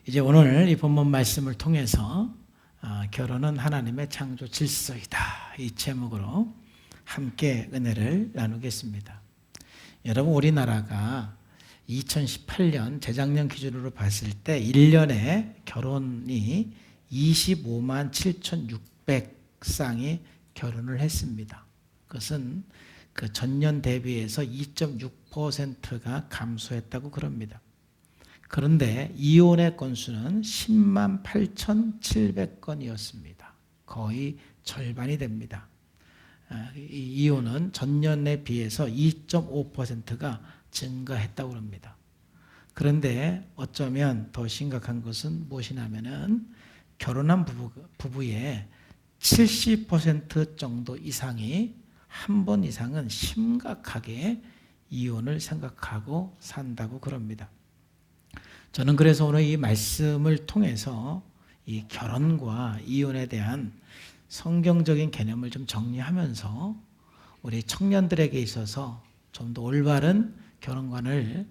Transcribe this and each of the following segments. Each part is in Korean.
이제 오늘 이 본문 말씀을 통해서 결혼은 하나님의 창조 질서이다, 이 제목으로 함께 은혜를 나누겠습니다. 여러분, 우리나라가 2018년 재작년 기준으로 봤을 때 1년에 결혼이 25만 7,600쌍이 결혼을 했습니다. 그것은 그 전년 대비해서 2.6%가 감소했다고 그럽니다. 그런데 이혼의 건수는 10만 8,700건이었습니다. 거의 절반이 됩니다. 이 이혼은 전년에 비해서 2.5%가 증가했다고 합니다. 그런데 어쩌면 더 심각한 것은 무엇이냐면은 결혼한 부부의 70% 정도 이상이 한 번 이상은 심각하게 이혼을 생각하고 산다고 그럽니다. 저는 그래서 오늘 이 말씀을 통해서 이 결혼과 이혼에 대한 성경적인 개념을 좀 정리하면서 우리 청년들에게 있어서 좀 더 올바른 결혼관을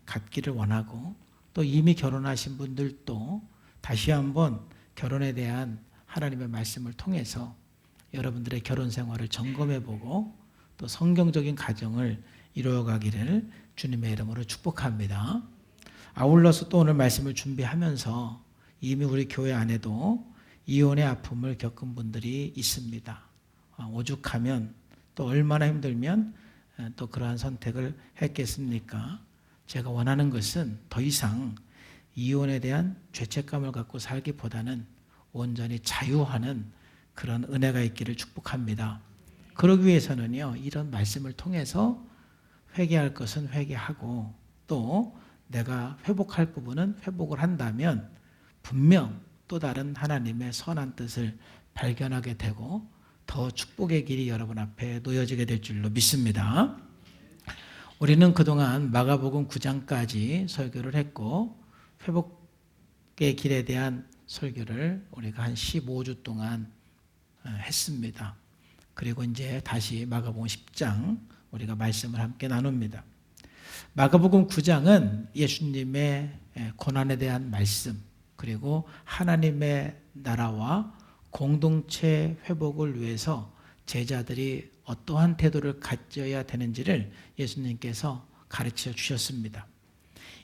갖기를 원하고, 또 이미 결혼하신 분들도 다시 한번 결혼에 대한 하나님의 말씀을 통해서 여러분들의 결혼 생활을 점검해보고 또 성경적인 가정을 이루어가기를 주님의 이름으로 축복합니다. 아울러서 또 오늘 말씀을 준비하면서 이미 우리 교회 안에도 이혼의 아픔을 겪은 분들이 있습니다. 오죽하면 또 얼마나 힘들면 또 그러한 선택을 했겠습니까? 제가 원하는 것은 더 이상 이혼에 대한 죄책감을 갖고 살기보다는 온전히 자유하는 그런 은혜가 있기를 축복합니다. 그러기 위해서는요, 이런 말씀을 통해서 회개할 것은 회개하고, 또 내가 회복할 부분은 회복을 한다면 분명 또 다른 하나님의 선한 뜻을 발견하게 되고 더 축복의 길이 여러분 앞에 놓여지게 될 줄로 믿습니다. 우리는 그동안 마가복음 9장까지 설교를 했고, 회복의 길에 대한 설교를 우리가 한 15주 동안 했습니다. 그리고 이제 다시 마가복음 10장 우리가 말씀을 함께 나눕니다. 마가복음 9장은 예수님의 고난에 대한 말씀, 그리고 하나님의 나라와 공동체 회복을 위해서 제자들이 어떠한 태도를 가져야 되는지를 예수님께서 가르쳐 주셨습니다.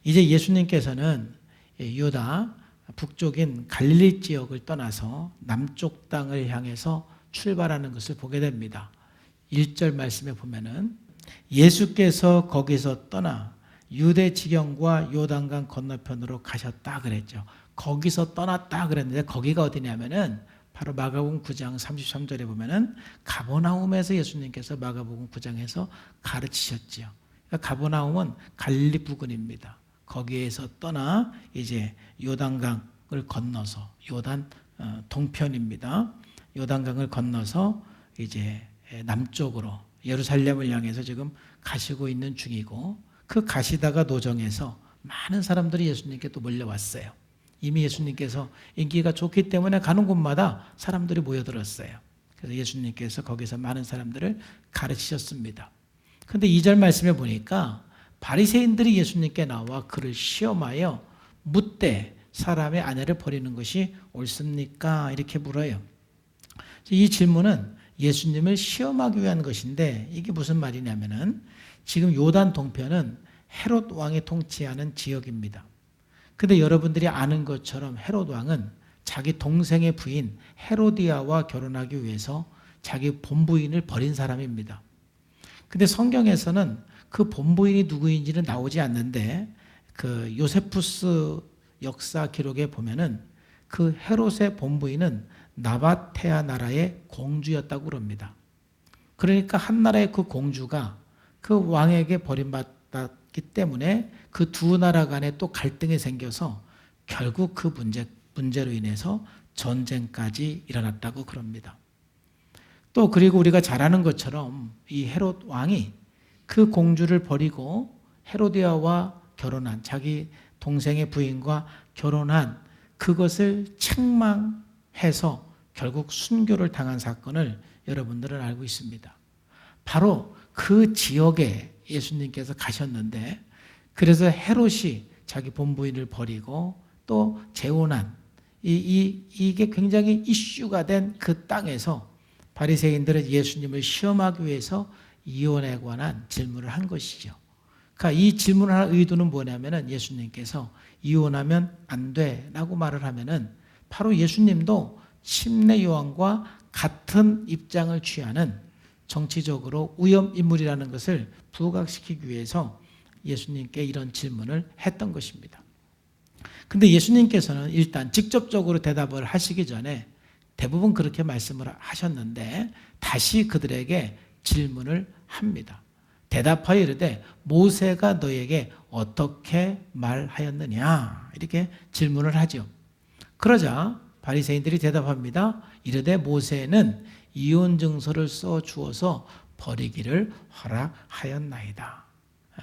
이제 예수님께서는 유다 북쪽인 갈릴리 지역을 떠나서 남쪽 땅을 향해서 출발하는 것을 보게 됩니다. 1절 말씀에 보면은 예수께서 거기서 떠나 유대 지경과 요단강 건너편으로 가셨다 그랬죠. 거기서 떠났다 그랬는데 거기가 어디냐면은 바로 마가복음 9장 33절에 보면은 가버나움에서 예수님께서 마가복음 9장에서 가르치셨지요. 그러니까 가버나움은 갈릴리 부근입니다. 거기에서 떠나 이제 요단강을 건너서, 요단 동편입니다. 요단강을 건너서 이제 남쪽으로 예루살렘을 향해서 지금 가시고 있는 중이고, 그 가시다가 노정에서 많은 사람들이 예수님께 또 몰려왔어요. 이미 예수님께서 인기가 좋기 때문에 가는 곳마다 사람들이 모여들었어요. 그래서 예수님께서 거기서 많은 사람들을 가르치셨습니다. 그런데 2절 말씀에 보니까 바리새인들이 예수님께 나와 그를 시험하여 묻되 사람의 아내를 버리는 것이 옳습니까? 이렇게 물어요. 이 질문은 예수님을 시험하기 위한 것인데, 이게 무슨 말이냐면은 지금 요단 동편은 헤롯 왕이 통치하는 지역입니다. 근데 여러분들이 아는 것처럼 헤롯 왕은 자기 동생의 부인 헤로디아와 결혼하기 위해서 자기 본부인을 버린 사람입니다. 근데 성경에서는 그 본부인이 누구인지는 나오지 않는데, 그 요세푸스 역사 기록에 보면은 그 헤롯의 본부인은 나바테아 나라의 공주였다고 그럽니다. 그러니까 한 나라의 그 공주가 그 왕에게 버림받았기 때문에 그 두 나라 간에 또 갈등이 생겨서 결국 그 문제로 인해서 전쟁까지 일어났다고 그럽니다. 또 그리고 우리가 잘 아는 것처럼 이 헤롯 왕이 그 공주를 버리고 헤로디아와 결혼한, 자기 동생의 부인과 결혼한 그것을 책망해서 결국 순교를 당한 사건을 여러분들은 알고 있습니다. 바로 그 지역에 예수님께서 가셨는데, 그래서 헤롯이 자기 본부인을 버리고 또 재혼한 이게 굉장히 이슈가 된 그 땅에서 바리새인들은 예수님을 시험하기 위해서 이혼에 관한 질문을 한 것이죠. 그러니까 이 질문을 할 의도는 뭐냐면은 예수님께서 이혼하면 안 돼라고 말을 하면은 바로 예수님도 침례 요한과 같은 입장을 취하는 정치적으로 위험 인물이라는 것을 부각시키기 위해서 예수님께 이런 질문을 했던 것입니다. 근데 예수님께서는 일단 직접적으로 대답을 하시기 전에 대부분 그렇게 말씀을 하셨는데 다시 그들에게 질문을 합니다. 대답하여 이르되 모세가 너에게 어떻게 말하였느냐 이렇게 질문을 하죠. 그러자 바리새인들이 대답합니다. 이르되 모세는 이혼 증서를 써 주어서 버리기를 허락하였나이다.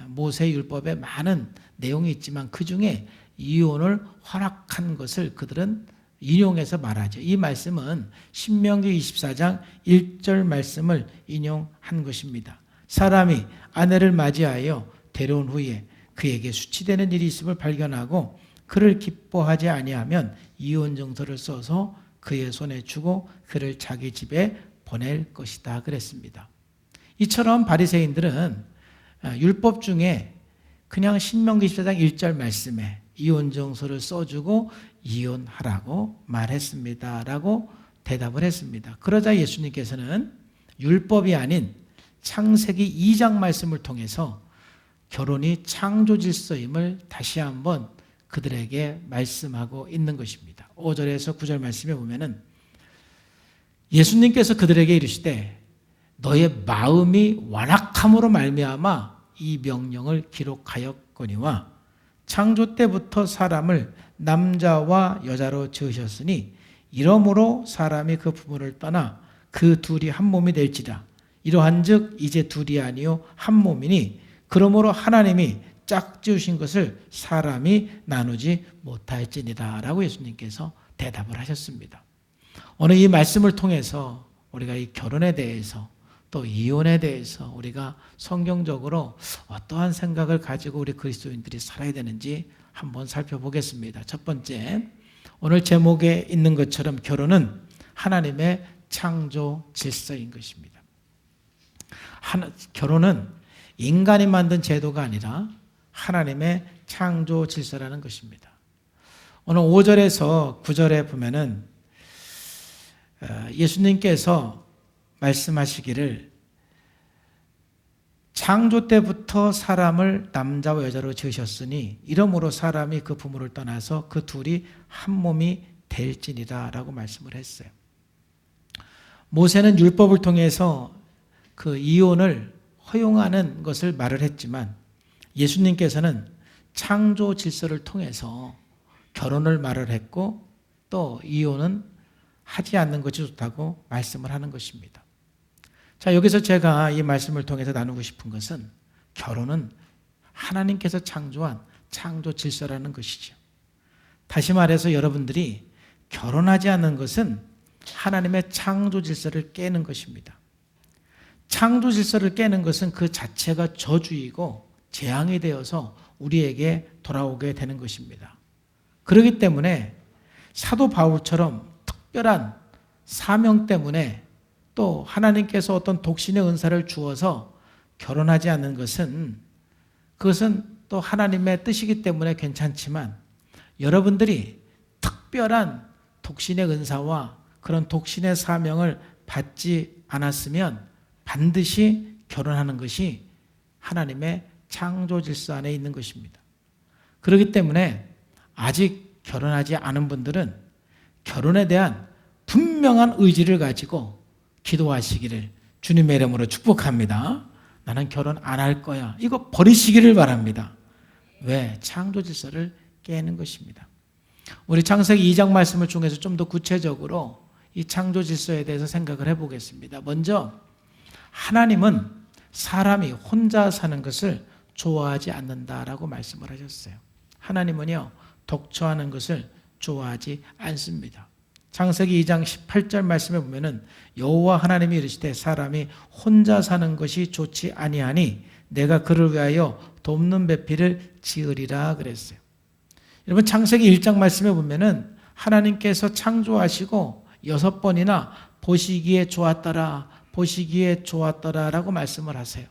모세 율법에 많은 내용이 있지만 그 중에 이혼을 허락한 것을 그들은 인용해서 말하죠. 이 말씀은 신명기 24장 1절 말씀을 인용한 것입니다. 사람이 아내를 맞이하여 데려온 후에 그에게 수치되는 일이 있음을 발견하고 그를 기뻐하지 아니하면 이혼 증서를 써서 그의 손에 주고 그를 자기 집에 보낼 것이다 그랬습니다. 이처럼 바리새인들은 율법 중에 그냥 신명기 24장 1절 말씀에 이혼 증서를 써주고 이혼하라고 말했습니다 라고 대답을 했습니다. 그러자 예수님께서는 율법이 아닌 창세기 2장 말씀을 통해서 결혼이 창조 질서임을 다시 한번 그들에게 말씀하고 있는 것입니다. 5절에서 9절 말씀에 보면은 예수님께서 그들에게 이르시되 너의 마음이 완악함으로 말미암아 이 명령을 기록하였거니와 창조 때부터 사람을 남자와 여자로 지으셨으니 이러므로 사람이 그 부모를 떠나 그 둘이 한 몸이 될지라. 이러한즉 이제 둘이 아니요 한 몸이니 그러므로 하나님이 짝지으신 것을 사람이 나누지 못할지니라 라고 예수님께서 대답을 하셨습니다. 오늘 이 말씀을 통해서 우리가 이 결혼에 대해서 또 이혼에 대해서 우리가 성경적으로 어떠한 생각을 가지고 우리 그리스도인들이 살아야 되는지 한번 살펴보겠습니다. 첫 번째, 오늘 제목에 있는 것처럼 결혼은 하나님의 창조 질서인 것입니다. 결혼은 인간이 만든 제도가 아니라 하나님의 창조 질서라는 것입니다. 오늘 5절에서 9절에 보면은 예수님께서 말씀하시기를 창조 때부터 사람을 남자와 여자로 지으셨으니 이러므로 사람이 그 부모를 떠나서 그 둘이 한 몸이 될지니라 라고 말씀을 했어요. 모세는 율법을 통해서 그 이혼을 허용하는 것을 말을 했지만 예수님께서는 창조 질서를 통해서 결혼을 말을 했고 또 이혼은 하지 않는 것이 좋다고 말씀을 하는 것입니다. 자, 여기서 제가 이 말씀을 통해서 나누고 싶은 것은 결혼은 하나님께서 창조한 창조 질서라는 것이죠. 다시 말해서 여러분들이 결혼하지 않는 것은 하나님의 창조 질서를 깨는 것입니다. 창조 질서를 깨는 것은 그 자체가 저주이고 재앙이 되어서 우리에게 돌아오게 되는 것입니다. 그렇기 때문에 사도 바울처럼 특별한 사명 때문에 또 하나님께서 어떤 독신의 은사를 주어서 결혼하지 않는 것은 그것은 또 하나님의 뜻이기 때문에 괜찮지만 여러분들이 특별한 독신의 은사와 그런 독신의 사명을 받지 않았으면 반드시 결혼하는 것이 하나님의 창조 질서 안에 있는 것입니다. 그렇기 때문에 아직 결혼하지 않은 분들은 결혼에 대한 분명한 의지를 가지고 기도하시기를 주님의 이름으로 축복합니다. 나는 결혼 안 할 거야. 이거 버리시기를 바랍니다. 왜? 창조 질서를 깨는 것입니다. 우리 창세기 2장 말씀을 중에서 좀 더 구체적으로 이 창조 질서에 대해서 생각을 해보겠습니다. 먼저 하나님은 사람이 혼자 사는 것을 좋아하지 않는다라고 말씀을 하셨어요. 하나님은요, 독처하는 것을 좋아하지 않습니다. 창세기 2장 18절 말씀에 보면은 여호와 하나님이 이르시되 사람이 혼자 사는 것이 좋지 아니하니 내가 그를 위하여 돕는 배필을 지으리라 그랬어요. 여러분 창세기 1장 말씀에 보면은 하나님께서 창조하시고 6번이나 보시기에 좋았더라, 보시기에 좋았더라라고 말씀을 하세요.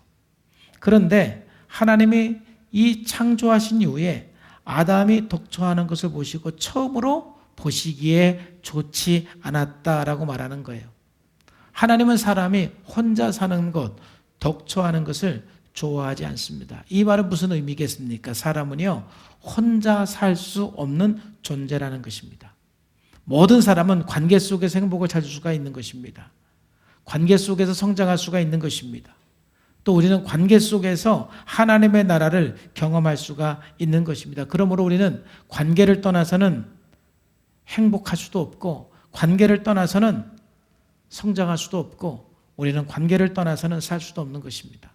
그런데 하나님이 이 창조하신 이후에 아담이 독초하는 것을 보시고 처음으로 보시기에 좋지 않았다라고 말하는 거예요. 하나님은 사람이 혼자 사는 것, 독초하는 것을 좋아하지 않습니다. 이 말은 무슨 의미겠습니까? 사람은요, 혼자 살 수 없는 존재라는 것입니다. 모든 사람은 관계 속에서 행복을 찾을 수가 있는 것입니다. 관계 속에서 성장할 수가 있는 것입니다. 또 우리는 관계 속에서 하나님의 나라를 경험할 수가 있는 것입니다. 그러므로 우리는 관계를 떠나서는 행복할 수도 없고, 관계를 떠나서는 성장할 수도 없고, 우리는 관계를 떠나서는 살 수도 없는 것입니다.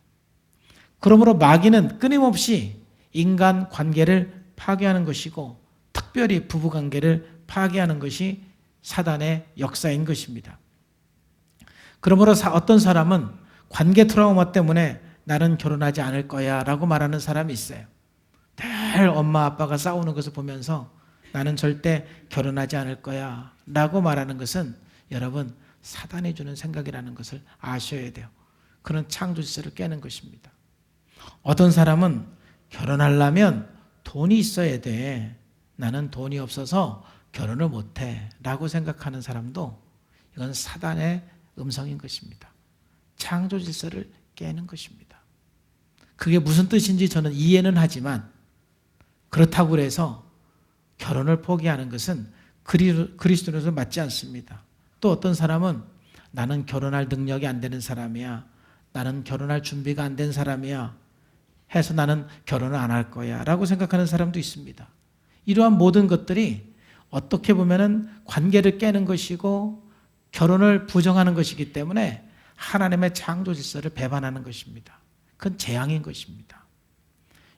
그러므로 마귀는 끊임없이 인간 관계를 파괴하는 것이고, 특별히 부부관계를 파괴하는 것이 사단의 역사인 것입니다. 그러므로 어떤 사람은 관계 트라우마 때문에 나는 결혼하지 않을 거야 라고 말하는 사람이 있어요. 늘 엄마 아빠가 싸우는 것을 보면서 나는 절대 결혼하지 않을 거야 라고 말하는 것은 여러분 사단이 주는 생각이라는 것을 아셔야 돼요. 그런 창조 질서를 깨는 것입니다. 어떤 사람은 결혼하려면 돈이 있어야 돼. 나는 돈이 없어서 결혼을 못해 라고 생각하는 사람도 이건 사단의 음성인 것입니다. 창조 질서를 깨는 것입니다. 그게 무슨 뜻인지 저는 이해는 하지만 그렇다고 해서 결혼을 포기하는 것은 그리스도인으로서 맞지 않습니다. 또 어떤 사람은 나는 결혼할 능력이 안 되는 사람이야, 나는 결혼할 준비가 안 된 사람이야 해서 나는 결혼을 안 할 거야 라고 생각하는 사람도 있습니다. 이러한 모든 것들이 어떻게 보면은 관계를 깨는 것이고 결혼을 부정하는 것이기 때문에 하나님의 창조 질서를 배반하는 것입니다. 그건 재앙인 것입니다.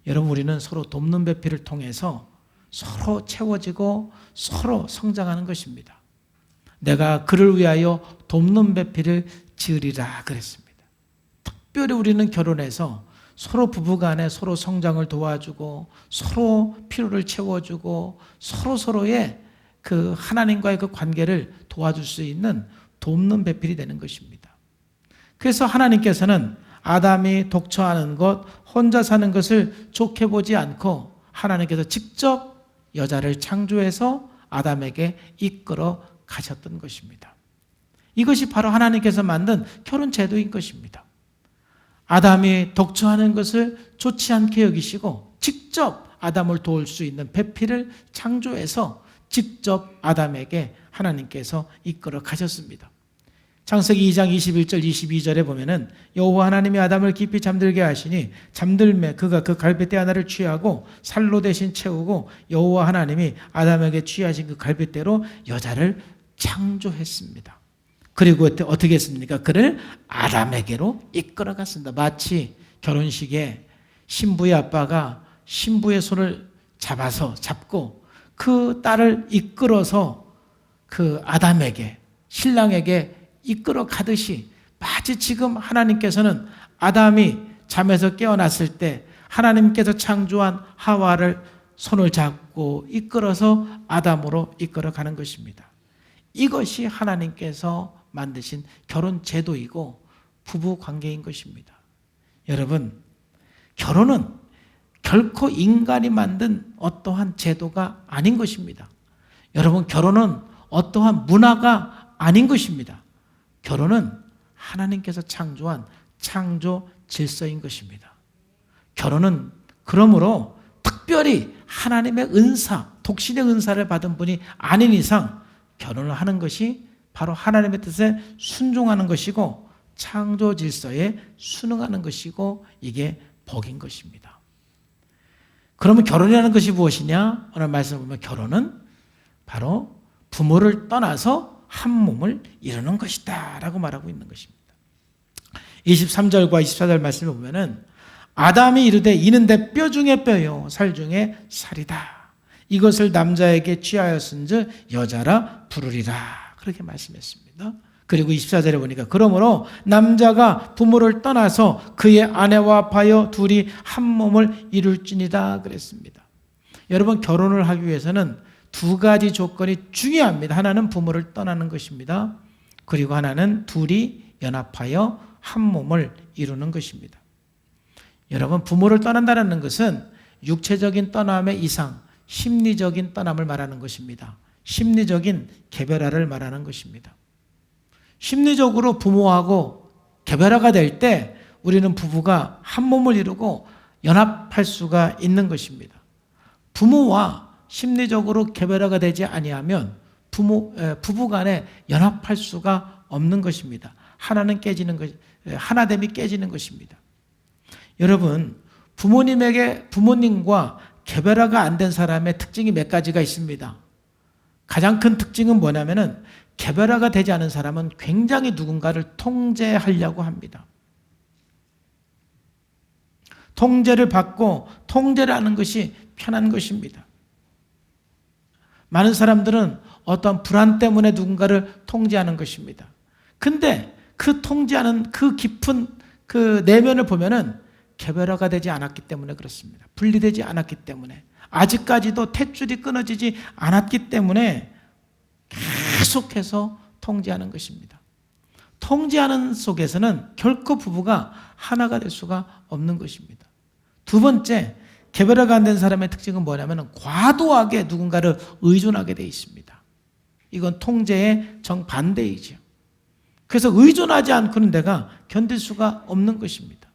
여러분 우리는 서로 돕는 배필을 통해서 서로 채워지고 서로 성장하는 것입니다. 내가 그를 위하여 돕는 배필을 지으리라 그랬습니다. 특별히 우리는 결혼해서 서로 부부간에 서로 성장을 도와주고 서로 필요를 채워주고 서로의 그 하나님과의 그 관계를 도와줄 수 있는 돕는 배필이 되는 것입니다. 그래서 하나님께서는 아담이 독처하는 것, 혼자 사는 것을 좋게 보지 않고 하나님께서 직접 여자를 창조해서 아담에게 이끌어 가셨던 것입니다. 이것이 바로 하나님께서 만든 결혼 제도인 것입니다. 아담이 독처하는 것을 좋지 않게 여기시고 직접 아담을 도울 수 있는 배필을 창조해서 직접 아담에게 하나님께서 이끌어 가셨습니다. 창세기 2장 21절 22절에 보면은 여호와 하나님이 아담을 깊이 잠들게 하시니 잠들매 그가 그 갈빗대 하나를 취하고 살로 대신 채우고 여호와 하나님이 아담에게 취하신 그 갈빗대로 여자를 창조했습니다. 그리고 어떻게 했습니까? 그를 아담에게로 이끌어 갔습니다. 마치 결혼식에 신부의 아빠가 신부의 손을 잡고 그 딸을 이끌어서 그 아담에게, 신랑에게 이끌어 가듯이 마치 지금 하나님께서는 아담이 잠에서 깨어났을 때 하나님께서 창조한 하와를 손을 잡고 이끌어서 아담으로 이끌어 가는 것입니다. 이것이 하나님께서 만드신 결혼 제도이고 부부 관계인 것입니다. 여러분, 결혼은 결코 인간이 만든 어떠한 제도가 아닌 것입니다. 여러분, 결혼은 어떠한 문화가 아닌 것입니다. 결혼은 하나님께서 창조한 창조 질서인 것입니다. 결혼은 그러므로 특별히 하나님의 은사, 독신의 은사를 받은 분이 아닌 이상 결혼을 하는 것이 바로 하나님의 뜻에 순종하는 것이고 창조 질서에 순응하는 것이고 이게 복인 것입니다. 그러면 결혼이라는 것이 무엇이냐? 오늘 말씀을 보면 결혼은 바로 부모를 떠나서 한 몸을 이루는 것이다 라고 말하고 있는 것입니다. 23절과 24절 말씀을 보면은 아담이 이르되 이는 내 뼈 중에 뼈요 살 중에 살이다. 이것을 남자에게 취하였은즉 여자라 부르리라. 그렇게 말씀했습니다. 그리고 24절에 보니까 그러므로 남자가 부모를 떠나서 그의 아내와 합하여 둘이 한 몸을 이룰지니라 그랬습니다. 여러분, 결혼을 하기 위해서는 두 가지 조건이 중요합니다. 하나는 부모를 떠나는 것입니다. 그리고 하나는 둘이 연합하여 한 몸을 이루는 것입니다. 여러분, 부모를 떠난다는 것은 육체적인 떠남의 이상, 심리적인 떠남을 말하는 것입니다. 심리적인 개별화를 말하는 것입니다. 심리적으로 부모하고 개별화가 될 때 우리는 부부가 한 몸을 이루고 연합할 수가 있는 것입니다. 부모와 심리적으로 개별화가 되지 아니하면 부부 간에 연합할 수가 없는 것입니다. 하나는 깨지는 것, 하나됨이 깨지는 것입니다. 여러분, 부모님과 개별화가 안 된 사람의 특징이 몇 가지가 있습니다. 가장 큰 특징은 뭐냐면은 개별화가 되지 않은 사람은 굉장히 누군가를 통제하려고 합니다. 통제를 받고 통제를 하는 것이 편한 것입니다. 많은 사람들은 어떤 불안 때문에 누군가를 통제하는 것입니다. 근데 그 통제하는 그 깊은 그 내면을 보면은 개별화가 되지 않았기 때문에 그렇습니다. 분리되지 않았기 때문에, 아직까지도 탯줄이 끊어지지 않았기 때문에 계속해서 통제하는 것입니다. 통제하는 속에서는 결코 부부가 하나가 될 수가 없는 것입니다. 두 번째, 개별화가 안 된 사람의 특징은 뭐냐면 과도하게 누군가를 의존하게 되어 있습니다. 이건 통제의 정반대이죠. 그래서 의존하지 않고는 내가 견딜 수가 없는 것입니다.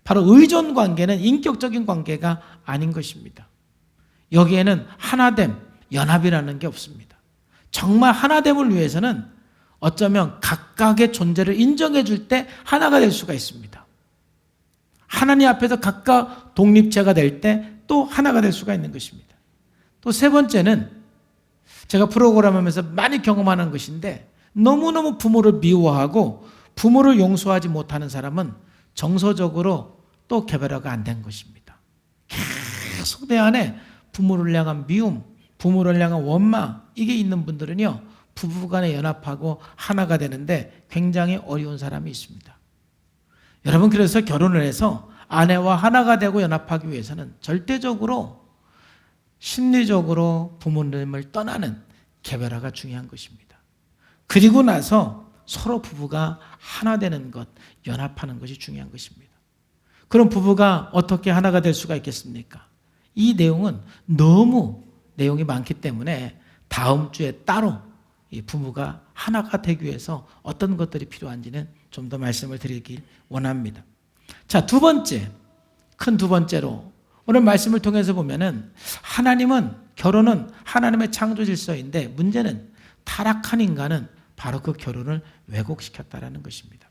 바로 의존 관계는 인격적인 관계가 아닌 것입니다. 여기에는 하나됨, 연합이라는 게 없습니다. 정말 하나됨을 위해서는 어쩌면 각각의 존재를 인정해 줄 때 하나가 될 수가 있습니다. 하나님 앞에서 각각 독립체가 될 때 또 하나가 될 수가 있는 것입니다. 또 세 번째는 제가 프로그램 하면서 많이 경험하는 것인데, 너무너무 부모를 미워하고 부모를 용서하지 못하는 사람은 정서적으로 또 개별화가 안 된 것입니다. 계속 내 안에 부모를 향한 미움, 부모를 향한 원망, 이게 있는 분들은요, 부부간에 연합하고 하나가 되는데 굉장히 어려운 사람이 있습니다. 여러분, 그래서 결혼을 해서 아내와 하나가 되고 연합하기 위해서는 절대적으로 심리적으로 부모님을 떠나는 개별화가 중요한 것입니다. 그리고 나서 서로 부부가 하나 되는 것, 연합하는 것이 중요한 것입니다. 그럼 부부가 어떻게 하나가 될 수가 있겠습니까? 이 내용은 너무 내용이 많기 때문에 다음 주에 따로 이 부부가 하나가 되기 위해서 어떤 것들이 필요한지는 좀 더 말씀을 드리길 원합니다. 자, 두 번째, 큰 두 번째로 오늘 말씀을 통해서 보면은 하나님은, 결혼은 하나님의 창조 질서인데 문제는 타락한 인간은 바로 그 결혼을 왜곡시켰다라는 것입니다.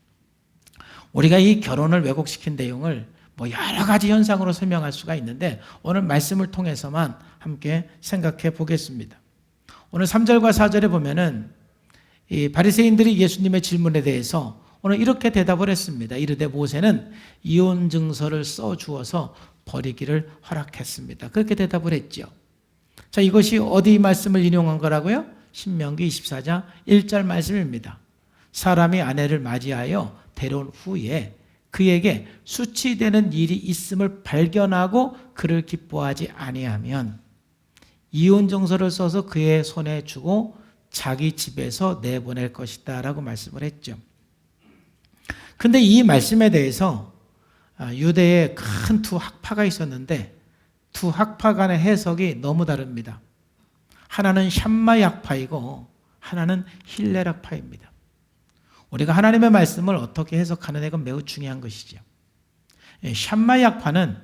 우리가 이 결혼을 왜곡시킨 내용을 여러 가지 현상으로 설명할 수가 있는데 오늘 말씀을 통해서만 함께 생각해 보겠습니다. 오늘 3절과 4절에 보면은 이 바리새인들이 예수님의 질문에 대해서 오늘 이렇게 대답을 했습니다. 이르되 모세는 이혼 증서를 써 주어서 버리기를 허락했습니다. 그렇게 대답을 했죠. 자, 이것이 어디 말씀을 인용한 거라고요? 신명기 24장 1절 말씀입니다. 사람이 아내를 맞이하여 데려온 후에 그에게 수치되는 일이 있음을 발견하고 그를 기뻐하지 아니하면 이혼 증서를 써서 그의 손에 주고 자기 집에서 내보낼 것이다 라고 말씀을 했죠. 근데 이 말씀에 대해서 유대에 큰 두 학파가 있었는데 두 학파 간의 해석이 너무 다릅니다. 하나는 샴마이 학파이고 하나는 힐렐 학파입니다. 우리가 하나님의 말씀을 어떻게 해석하느냐가 매우 중요한 것이죠. 샴마이 학파는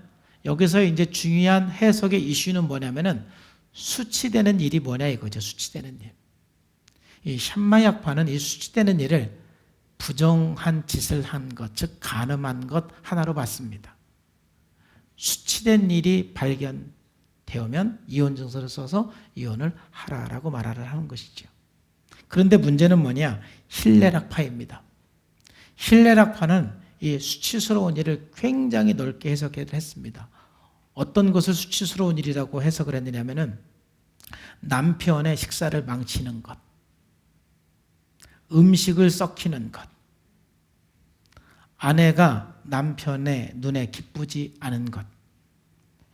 여기서 이제 중요한 해석의 이슈는 뭐냐면은 수치되는 일이 뭐냐 이거죠. 수치되는 일. 이 샴마이 학파는 이 수치되는 일을 부정한 짓을 한 것, 즉 간음한 것 하나로 봤습니다. 수치된 일이 발견되면 이혼 증서를 써서 이혼을 하라라고 말을 하는 것이죠. 그런데 문제는 뭐냐? 힐렐 학파입니다. 힐렐 학파는 이 수치스러운 일을 굉장히 넓게 해석을 했습니다. 어떤 것을 수치스러운 일이라고 해석을 했느냐면은 남편의 식사를 망치는 것, 음식을 썩히는 것, 아내가 남편의 눈에 기쁘지 않은 것,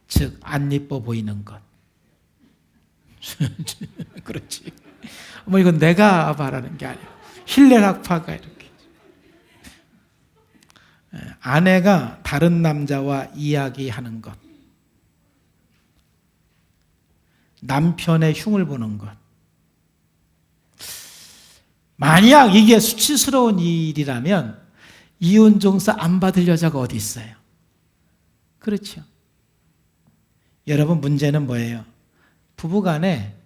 즉 안 예뻐 보이는 것, 그렇지. 뭐 이건 내가 말하는 게 아니야. 힐레락파가 이렇게. 아내가 다른 남자와 이야기하는 것, 남편의 흉을 보는 것. 만약 이게 수치스러운 일이라면 이혼 증서 안 받을 여자가 어디 있어요? 그렇죠. 여러분, 문제는 뭐예요? 부부간에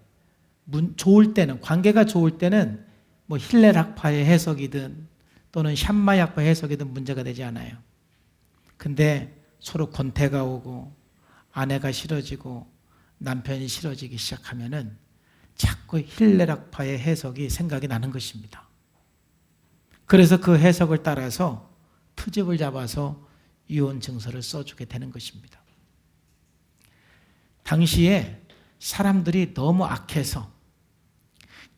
좋을 때는, 관계가 좋을 때는 뭐 힐레락파의 해석이든 또는 샴마약파의 해석이든 문제가 되지 않아요. 근데 서로 권태가 오고 아내가 싫어지고 남편이 싫어지기 시작하면은 자꾸 힐레락파의 해석이 생각이 나는 것입니다. 그래서 그 해석을 따라서 트집을 잡아서 이혼 증서를 써주게 되는 것입니다. 당시에 사람들이 너무 악해서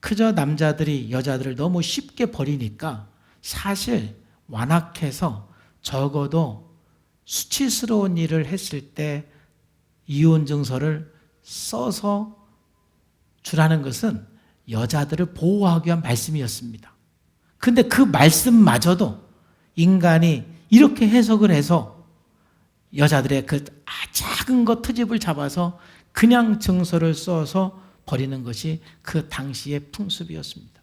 그저 남자들이 여자들을 너무 쉽게 버리니까 사실 완악해서 적어도 수치스러운 일을 했을 때 이혼 증서를 써서 주라는 것은 여자들을 보호하기 위한 말씀이었습니다. 근데 그 말씀마저도 인간이 이렇게 해석을 해서 여자들의 그 작은 것 트집을 잡아서 그냥 증서를 써서 버리는 것이 그 당시의 풍습이었습니다.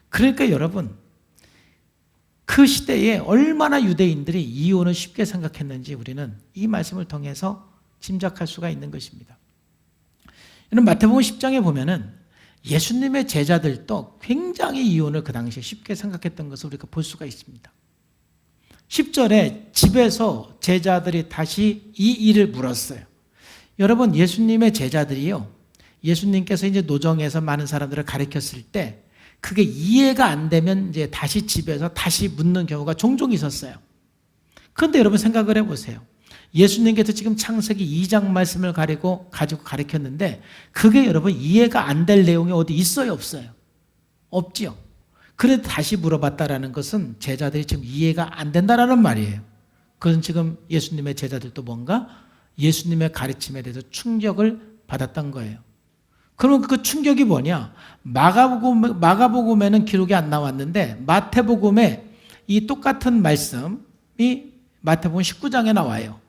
그러니까 여러분, 그 시대에 얼마나 유대인들이 이혼을 쉽게 생각했는지 우리는 이 말씀을 통해서 짐작할 수가 있는 것입니다. 여러분, 마태복음 10장에 보면은 예수님의 제자들도 굉장히 이혼을 그 당시에 쉽게 생각했던 것을 우리가 볼 수가 있습니다. 10절에 집에서 제자들이 다시 이 일을 물었어요. 여러분, 예수님의 제자들이요, 예수님께서 이제 노정에서 많은 사람들을 가르쳤을 때 그게 이해가 안 되면 이제 다시 집에서 다시 묻는 경우가 종종 있었어요. 그런데 여러분 생각을 해보세요. 예수님께서 지금 창세기 2장 말씀을 가지고 가르쳤는데 그게 여러분 이해가 안 될 내용이 어디 있어요, 없어요? 없지요. 그래도 다시 물어봤다라는 것은 제자들이 지금 이해가 안 된다라는 말이에요. 그건 지금 예수님의 제자들도 뭔가 예수님의 가르침에 대해서 충격을 받았던 거예요. 그러면 그 충격이 뭐냐? 마가복음에는 기록이 안 나왔는데 마태복음에 이 똑같은 말씀이 마태복음 19장에 나와요.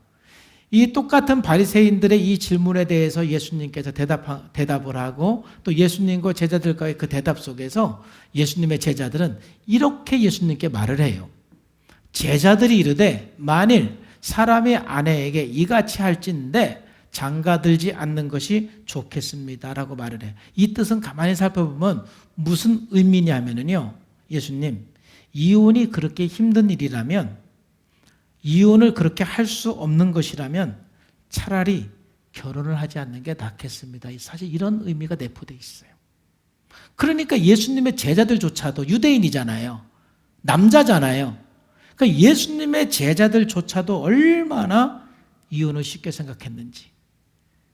이 똑같은 바리새인들의 이 질문에 대해서 예수님께서 대답을 하고 또 예수님과 제자들과의 그 대답 속에서 예수님의 제자들은 이렇게 예수님께 말을 해요. 제자들이 이르되 만일 사람의 아내에게 이같이 할진대 장가들지 않는 것이 좋겠습니다라고 말을 해요. 이 뜻은 가만히 살펴보면 무슨 의미냐면요, 예수님, 이혼이 그렇게 힘든 일이라면, 이혼을 그렇게 할 수 없는 것이라면 차라리 결혼을 하지 않는 게 낫겠습니다. 사실 이런 의미가 내포되어 있어요. 그러니까 예수님의 제자들조차도 유대인이잖아요. 남자잖아요. 그러니까 예수님의 제자들조차도 얼마나 이혼을 쉽게 생각했는지,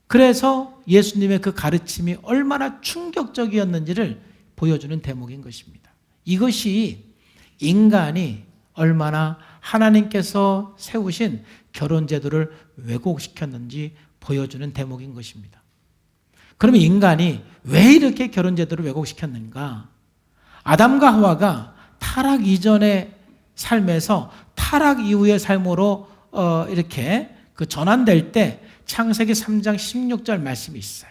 그래서 예수님의 그 가르침이 얼마나 충격적이었는지를 보여주는 대목인 것입니다. 이것이 인간이 얼마나 하나님께서 세우신 결혼제도를 왜곡시켰는지 보여주는 대목인 것입니다. 그러면 인간이 왜 이렇게 결혼제도를 왜곡시켰는가? 아담과 하와가 타락 이전의 삶에서 타락 이후의 삶으로 이렇게 그 전환될 때 창세기 3장 16절 말씀이 있어요.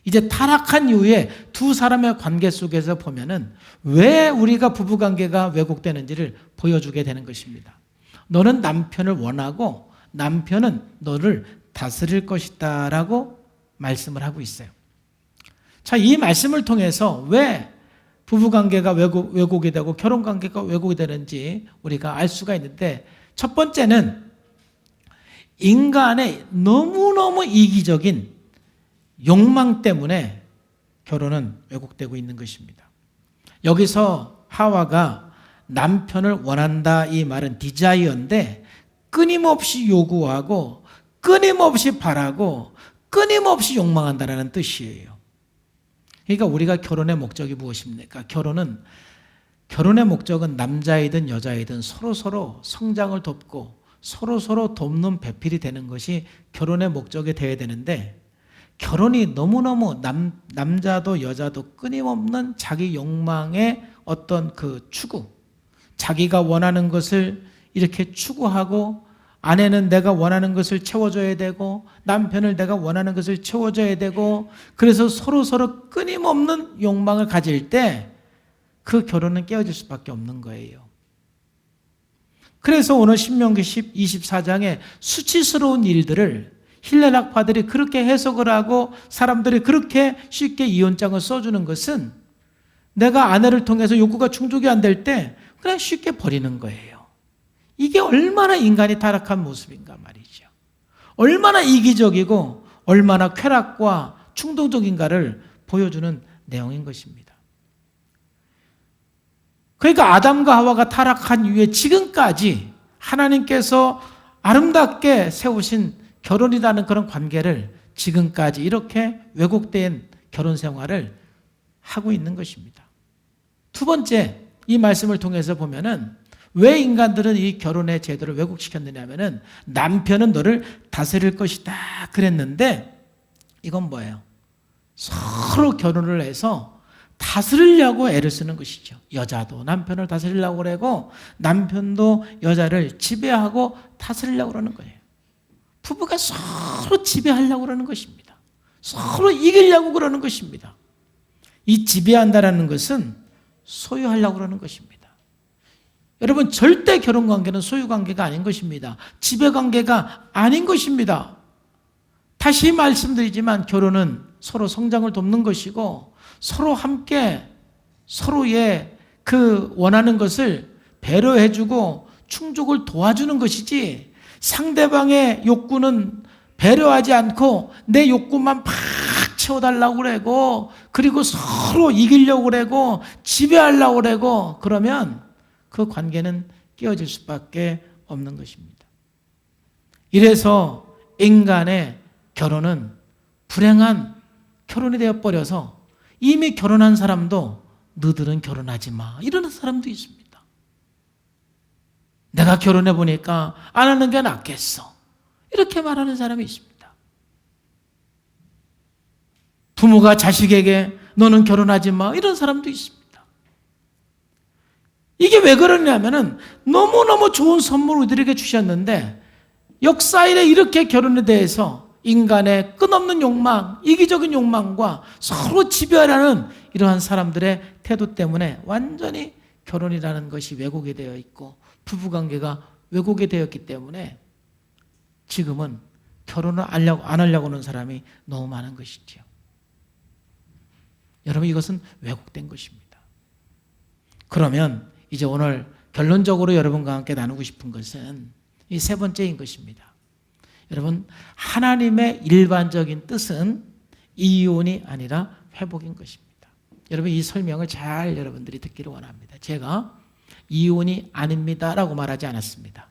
이제 타락한 이후에 두 사람의 관계 속에서 보면은 왜 우리가 부부관계가 왜곡되는지를 보여주게 되는 것입니다. 너는 남편을 원하고 남편은 너를 다스릴 것이다 라고 말씀을 하고 있어요. 자, 이 말씀을 통해서 왜 부부관계가 왜곡이 되고 결혼관계가 왜곡이 되는지 우리가 알 수가 있는데, 첫 번째는 인간의 너무너무 이기적인 욕망 때문에 결혼은 왜곡되고 있는 것입니다. 여기서 하와가 남편을 원한다 이 말은 디자이어인데 끊임없이 요구하고 끊임없이 바라고 끊임없이 욕망한다는 뜻이에요. 그러니까 우리가 결혼의 목적이 무엇입니까? 결혼의 목적은 남자이든 여자이든 서로서로 성장을 돕고 서로서로 돕는 배필이 되는 것이 결혼의 목적이 되어야 되는데, 결혼이 너무너무 남자도 여자도 끊임없는 자기 욕망의 어떤 그 추구, 자기가 원하는 것을 이렇게 추구하고, 아내는 내가 원하는 것을 채워줘야 되고, 남편을 내가 원하는 것을 채워줘야 되고, 그래서 서로 끊임없는 욕망을 가질 때 그 결혼은 깨어질 수밖에 없는 거예요. 그래서 오늘 신명기 24장의 수치스러운 일들을 힐렐학파들이 그렇게 해석을 하고 사람들이 그렇게 쉽게 이혼장을 써주는 것은, 내가 아내를 통해서 욕구가 충족이 안 될 때 그냥 쉽게 버리는 거예요. 이게 얼마나 인간이 타락한 모습인가 말이죠. 얼마나 이기적이고 얼마나 쾌락과 충동적인가를 보여주는 내용인 것입니다. 그러니까 아담과 하와가 타락한 이후에 지금까지 하나님께서 아름답게 세우신 결혼이라는 그런 관계를 지금까지 이렇게 왜곡된 결혼 생활을 하고 있는 것입니다. 두 번째, 이 말씀을 통해서 보면은 왜 인간들은 이 결혼의 제도를 왜곡시켰느냐 하면은, 남편은 너를 다스릴 것이다 그랬는데, 이건 뭐예요? 서로 결혼을 해서 다스리려고 애를 쓰는 것이죠. 여자도 남편을 다스리려고 그러고 남편도 여자를 지배하고 다스리려고 그러는 거예요. 부부가 서로 지배하려고 그러는 것입니다. 서로 이기려고 그러는 것입니다. 이 지배한다라는 것은 소유하려고 그러는 것입니다. 여러분, 절대 결혼관계는 소유관계가 아닌 것입니다. 지배관계가 아닌 것입니다. 다시 말씀드리지만 결혼은 서로 성장을 돕는 것이고, 서로 함께 서로의 그 원하는 것을 배려해주고 충족을 도와주는 것이지, 상대방의 욕구는 배려하지 않고 내 욕구만 팍 채워달라고 그러고, 그리고 서로 이기려고 그러고 지배하려고 그러고, 그러면 그 관계는 깨어질 수밖에 없는 것입니다. 이래서 인간의 결혼은 불행한 결혼이 되어버려서, 이미 결혼한 사람도 너들은 결혼하지 마 이러는 사람도 있습니다. 내가 결혼해 보니까 안 하는 게 낫겠어 이렇게 말하는 사람이 있습니다. 부모가 자식에게 너는 결혼하지 마 이런 사람도 있습니다. 이게 왜 그러냐면은 너무너무 좋은 선물을 우리들에게 주셨는데, 역사일에 이렇게 결혼에 대해서 인간의 끝없는 욕망, 이기적인 욕망과 서로 지배하려는 이러한 사람들의 태도 때문에 완전히 결혼이라는 것이 왜곡이 되어 있고 부부관계가 왜곡이 되었기 때문에 지금은 결혼을 안 하려고 하는 사람이 너무 많은 것이죠. 여러분, 이것은 왜곡된 것입니다. 그러면 이제 오늘 결론적으로 여러분과 함께 나누고 싶은 것은 이 세 번째인 것입니다. 여러분, 하나님의 일반적인 뜻은 이혼이 아니라 회복인 것입니다. 여러분, 이 설명을 잘 여러분들이 듣기를 원합니다. 제가 이혼이 아닙니다라고 말하지 않았습니다.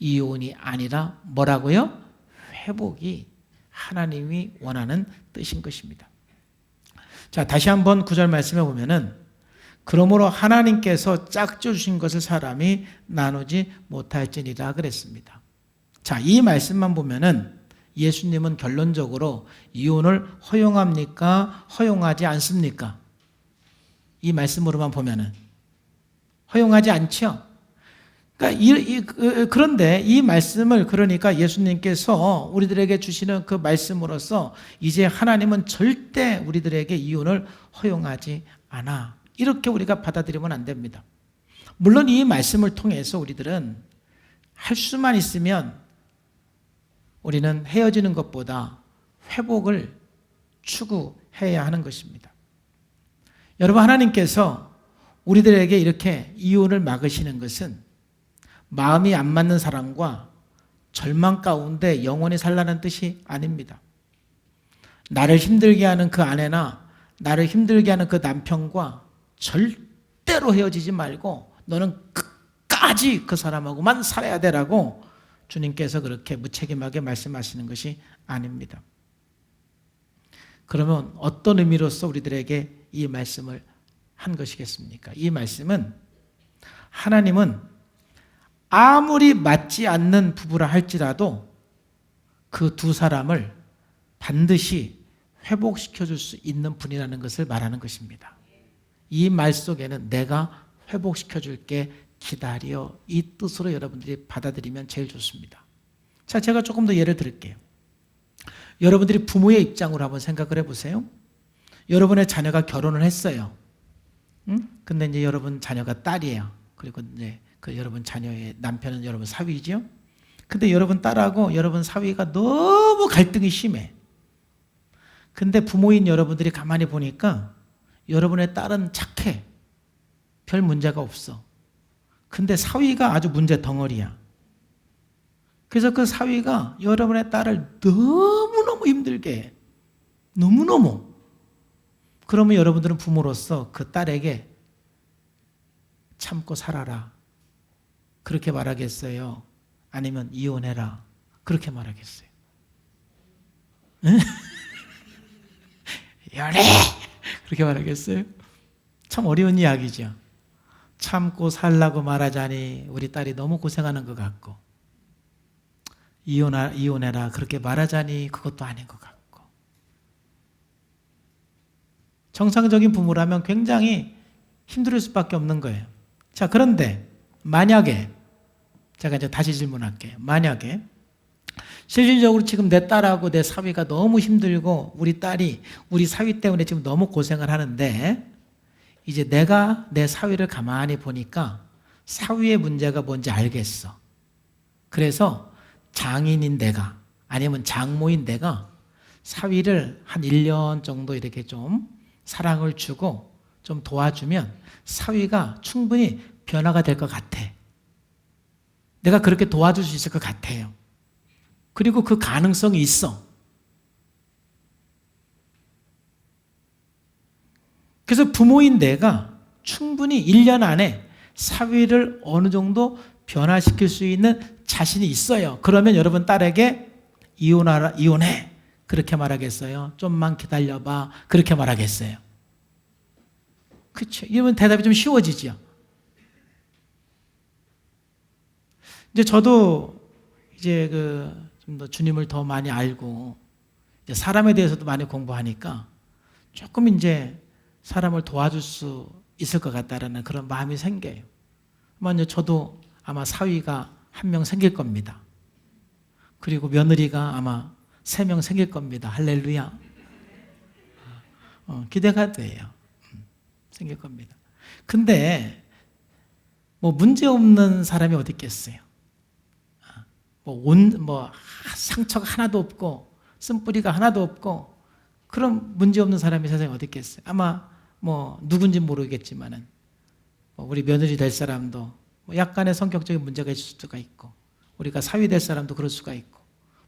이혼이 아니라 뭐라고요? 회복이 하나님이 원하는 뜻인 것입니다. 자, 다시 한번 9절 말씀해 보면은, 그러므로 하나님께서 짝져 주신 것을 사람이 나누지 못할지니라 그랬습니다. 자, 이 말씀만 보면은 예수님은 결론적으로 이혼을 허용합니까? 허용하지 않습니까? 이 말씀으로만 보면은 허용하지 않죠. 그런데 이 말씀을, 그러니까 예수님께서 우리들에게 주시는 그 말씀으로써 이제 하나님은 절대 우리들에게 이혼을 허용하지 않아, 이렇게 우리가 받아들이면 안 됩니다. 물론 이 말씀을 통해서 우리들은 할 수만 있으면 우리는 헤어지는 것보다 회복을 추구해야 하는 것입니다. 여러분, 하나님께서 우리들에게 이렇게 이혼을 막으시는 것은 마음이 안 맞는 사람과 절망 가운데 영원히 살라는 뜻이 아닙니다. 나를 힘들게 하는 그 아내나 나를 힘들게 하는 그 남편과 절대로 헤어지지 말고 너는 끝까지 그 사람하고만 살아야 되라고 주님께서 그렇게 무책임하게 말씀하시는 것이 아닙니다. 그러면 어떤 의미로서 우리들에게 이 말씀을 한 것이겠습니까? 이 말씀은, 하나님은 아무리 맞지 않는 부부라 할지라도 그 두 사람을 반드시 회복시켜 줄 수 있는 분이라는 것을 말하는 것입니다. 이 말 속에는 내가 회복시켜 줄게, 기다려, 이 뜻으로 여러분들이 받아들이면 제일 좋습니다. 자, 제가 조금 더 예를 들을게요. 여러분들이 부모의 입장으로 한번 생각을 해보세요. 여러분의 자녀가 결혼을 했어요. 근데 이제 여러분 자녀가 딸이에요. 그리고 이제 그 여러분 자녀의 남편은 여러분 사위죠. 근데 여러분 딸하고 여러분 사위가 너무 갈등이 심해. 근데 부모인 여러분들이 가만히 보니까 여러분의 딸은 착해. 별 문제가 없어. 근데 사위가 아주 문제 덩어리야. 그래서 그 사위가 여러분의 딸을 너무너무 힘들게 해. 너무너무. 그러면 여러분들은 부모로서 그 딸에게 참고 살아라, 그렇게 말하겠어요? 아니면 이혼해라, 그렇게 말하겠어요? 이혼해! 그렇게 말하겠어요? 참 어려운 이야기죠. 참고 살라고 말하자니 우리 딸이 너무 고생하는 것 같고, 이혼해라 그렇게 말하자니 그것도 아닌 것 같고. 정상적인 부모라면 굉장히 힘들 수밖에 없는 거예요. 자, 그런데 만약에, 제가 이제 다시 질문할게요. 만약에 실질적으로 지금 내 딸하고 내 사위가 너무 힘들고 우리 딸이 우리 사위 때문에 지금 너무 고생을 하는데, 이제 내가 내 사위를 가만히 보니까 사위의 문제가 뭔지 알겠어. 그래서 장인인 내가, 아니면 장모인 내가 사위를 한 1년 정도 이렇게 좀 사랑을 주고 좀 도와주면 사위가 충분히 변화가 될 것 같아. 내가 그렇게 도와줄 수 있을 것 같아요. 그리고 그 가능성이 있어. 그래서 부모인 내가 충분히 1년 안에 사위를 어느 정도 변화시킬 수 있는 자신이 있어요. 그러면 여러분 딸에게 이혼하라, 이혼해, 그렇게 말하겠어요? 좀만 기다려봐, 그렇게 말하겠어요? 그렇죠. 이러면 대답이 좀 쉬워지죠. 이제 저도 이제 좀 더 주님을 더 많이 알고 이제 사람에 대해서도 많이 공부하니까 조금 이제 사람을 도와줄 수 있을 것 같다라는 그런 마음이 생겨요. 먼저 저도 아마 사위가 1명 생길 겁니다. 그리고 며느리가 아마 3명 생길 겁니다. 할렐루야. 기대가 돼요. 생길 겁니다. 근데 뭐 문제 없는 사람이 어디 있겠어요? 상처가 하나도 없고 쓴뿌리가 하나도 없고 그런 문제 없는 사람이 세상에 어디 있겠어요? 아마 누군지 모르겠지만은 우리 며느리 될 사람도 약간의 성격적인 문제가 있을 수가 있고, 우리가 사위 될 사람도 그럴 수가 있고,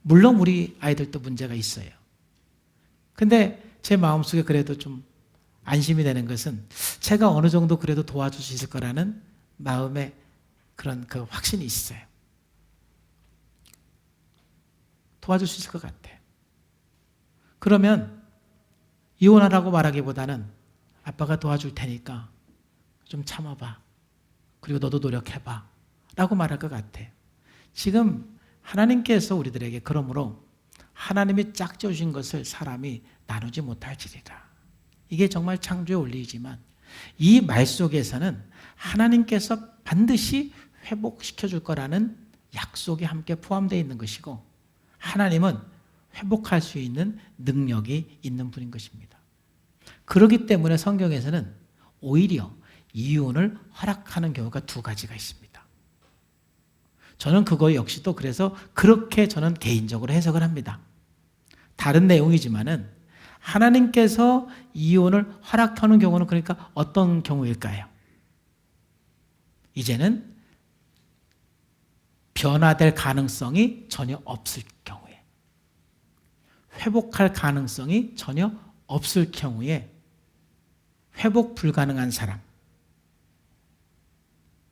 물론 우리 아이들도 문제가 있어요. 근데 제 마음속에 그래도 좀 안심이 되는 것은 제가 어느 정도 그래도 도와줄 수 있을 거라는 마음의 그런 그 확신이 있어요. 도와줄 수 있을 것 같아요. 그러면 이혼하라고 말하기보다는 아빠가 도와줄 테니까 좀 참아봐, 그리고 너도 노력해봐 라고 말할 것 같아요. 지금 하나님께서 우리들에게 그러므로 하나님이 짝지어주신 것을 사람이 나누지 못할지리라, 이게 정말 창조의 원리이지만 이 말 속에서는 하나님께서 반드시 회복시켜 줄 거라는 약속이 함께 포함되어 있는 것이고, 하나님은 회복할 수 있는 능력이 있는 분인 것입니다. 그렇기 때문에 성경에서는 오히려 이혼을 허락하는 경우가 2가지가 있습니다. 저는 그거 역시도 그래서 그렇게 저는 개인적으로 해석을 합니다. 다른 내용이지만은 하나님께서 이혼을 허락하는 경우는 그러니까 어떤 경우일까요? 이제는 변화될 가능성이 전혀 없을 경우에, 회복할 가능성이 전혀 없을 경우에 회복 불가능한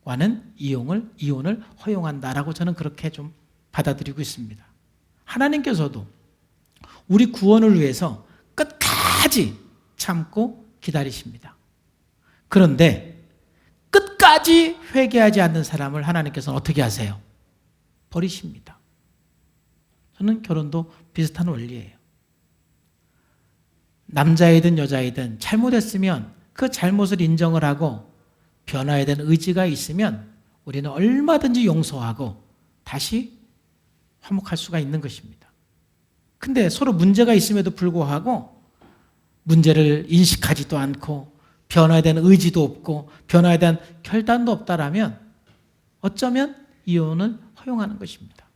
사람과는 이혼을 허용한다라고 저는 그렇게 좀 받아들이고 있습니다. 하나님께서도 우리 구원을 위해서 끝까지 참고 기다리십니다. 그런데 끝까지 회개하지 않는 사람을 하나님께서는 어떻게 하세요? 버리십니다. 저는 결혼도 비슷한 원리예요. 남자이든 여자이든 잘못했으면 그 잘못을 인정을 하고 변화에 대한 의지가 있으면 우리는 얼마든지 용서하고 다시 화목할 수가 있는 것입니다. 근데 서로 문제가 있음에도 불구하고 문제를 인식하지도 않고 변화에 대한 의지도 없고 변화에 대한 결단도 없다라면 어쩌면 이혼을 허용하는 것입니다.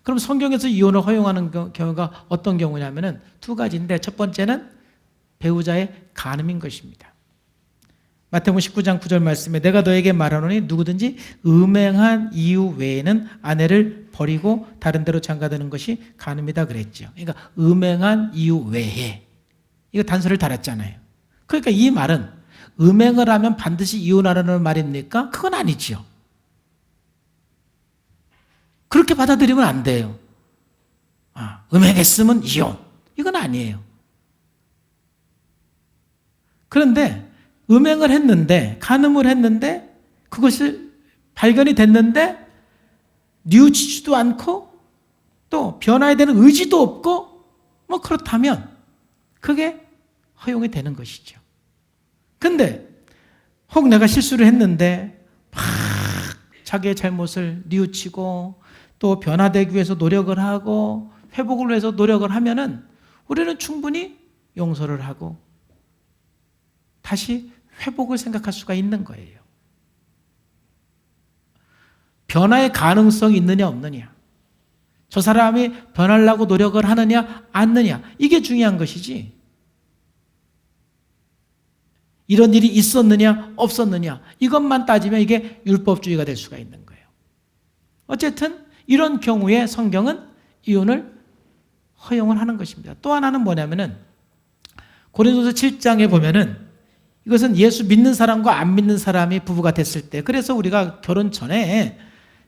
그럼 성경에서 이혼을 허용하는 경우가 어떤 경우냐면은 두 가지인데, 첫 번째는 배우자의 간음인 것입니다. 마태복음 19장 9절 말씀에 내가 너에게 말하노니 누구든지 음행한 이유 외에는 아내를 버리고 다른 데로 장가드는 것이 간음이다 그랬죠. 그러니까 음행한 이유 외에, 이거 단서를 달았잖아요. 그러니까 이 말은 음행을 하면 반드시 이혼하라는 말입니까? 그건 아니죠. 그렇게 받아들이면 안 돼요. 음행했으면 이혼, 이건 아니에요. 그런데 음행을 했는데, 간음을 했는데, 그것이 발견이 됐는데 뉘우치지도 않고 또 변화에 대한 의지도 없고 뭐 그렇다면 그게 허용이 되는 것이죠. 근데 혹 내가 실수를 했는데 막 자기의 잘못을 뉘우치고 또 변화되기 위해서 노력을 하고 회복을 위해서 노력을 하면은 우리는 충분히 용서를 하고 다시 회복을 생각할 수가 있는 거예요. 변화의 가능성이 있느냐 없느냐, 저 사람이 변하려고 노력을 하느냐 않느냐, 이게 중요한 것이지 이런 일이 있었느냐 없었느냐 이것만 따지면 이게 율법주의가 될 수가 있는 거예요. 어쨌든 이런 경우에 성경은 이혼을 허용을 하는 것입니다. 또 하나는 뭐냐면은 고린도서 7장에 보면은 이것은 예수 믿는 사람과 안 믿는 사람이 부부가 됐을 때, 그래서 우리가 결혼 전에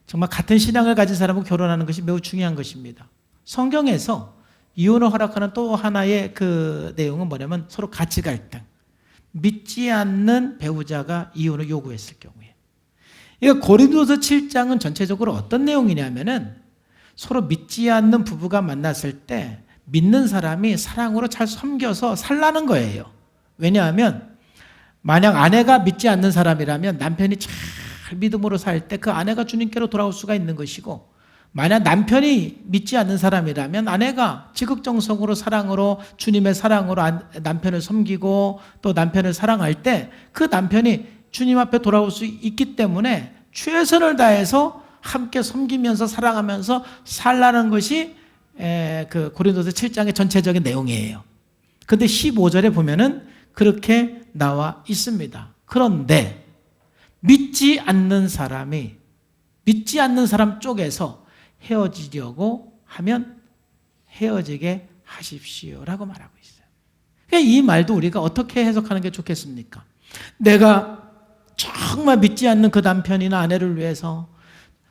정말 같은 신앙을 가진 사람과 결혼하는 것이 매우 중요한 것입니다. 성경에서 이혼을 허락하는 또 하나의 그 내용은 뭐냐면 서로 가치 갈등, 믿지 않는 배우자가 이혼을 요구했을 경우에. 그러니까 고린도서 7장은 전체적으로 어떤 내용이냐면은 서로 믿지 않는 부부가 만났을 때 믿는 사람이 사랑으로 잘 섬겨서 살라는 거예요. 왜냐하면 만약 아내가 믿지 않는 사람이라면 남편이 잘 믿음으로 살 때 그 아내가 주님께로 돌아올 수가 있는 것이고, 만약 남편이 믿지 않는 사람이라면 아내가 지극정성으로 사랑으로 주님의 사랑으로 남편을 섬기고 또 남편을 사랑할 때 그 남편이 주님 앞에 돌아올 수 있기 때문에 최선을 다해서 함께 섬기면서 사랑하면서 살라는 것이 그 고린도서 7장의 전체적인 내용이에요. 그런데 15절에 보면은 그렇게 나와 있습니다. 그런데 믿지 않는 사람 쪽에서 헤어지려고 하면 헤어지게 하십시오라고 말하고 있어요. 그러니까 이 말도 우리가 어떻게 해석하는 게 좋겠습니까? 내가 정말 믿지 않는 그 남편이나 아내를 위해서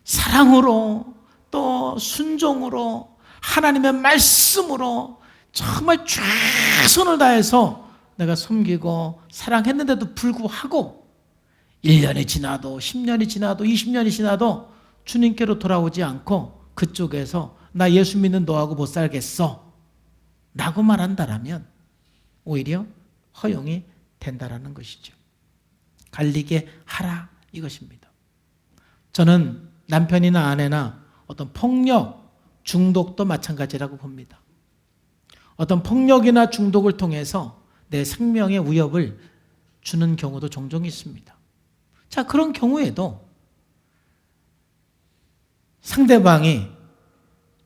사랑으로 또 순종으로 하나님의 말씀으로 정말 최선을 다해서 내가 섬기고 사랑했는데도 불구하고 1년이 지나도 10년이 지나도 20년이 지나도 주님께로 돌아오지 않고 그쪽에서 나 예수 믿는 너하고 못 살겠어 라고 말한다라면 오히려 허용이 된다라는 것이죠. 갈리게 하라 이것입니다. 저는 남편이나 아내나 어떤 폭력, 중독도 마찬가지라고 봅니다. 어떤 폭력이나 중독을 통해서 내 생명에 위협을 주는 경우도 종종 있습니다. 자, 그런 경우에도 상대방이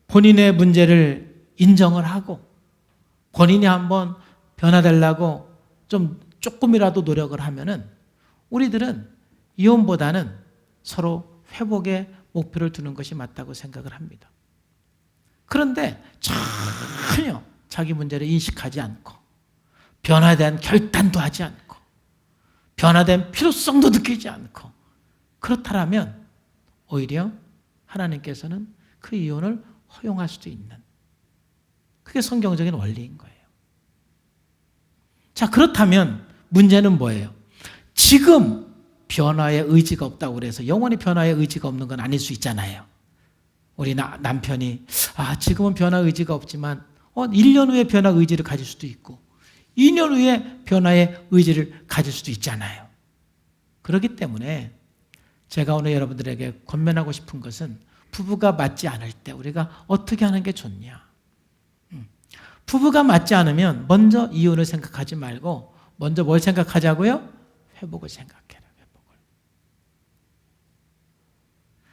본인의 문제를 인정을 하고 본인이 한번 변화되려고 좀 조금이라도 노력을 하면은 우리들은 이혼보다는 서로 회복의 목표를 두는 것이 맞다고 생각을 합니다. 그런데 전혀 자기 문제를 인식하지 않고 변화에 대한 결단도 하지 않고 변화된 필요성도 느끼지 않고 그렇다면 오히려 하나님께서는 그 이혼을 허용할 수도 있는, 그게 성경적인 원리인 거예요. 자, 그렇다면 문제는 뭐예요? 지금 변화의 의지가 없다고 그래서 영원히 변화의 의지가 없는 건 아닐 수 있잖아요. 우리 남편이 지금은 변화 의지가 없지만 1년 후에 변화 의지를 가질 수도 있고 2년 후에 변화의 의지를 가질 수도 있잖아요. 그렇기 때문에 제가 오늘 여러분들에게 권면하고 싶은 것은 부부가 맞지 않을 때 우리가 어떻게 하는 게 좋냐. 부부가 맞지 않으면 먼저 이혼을 생각하지 말고 먼저 뭘 생각하자고요? 회복을 생각해라. 회복을.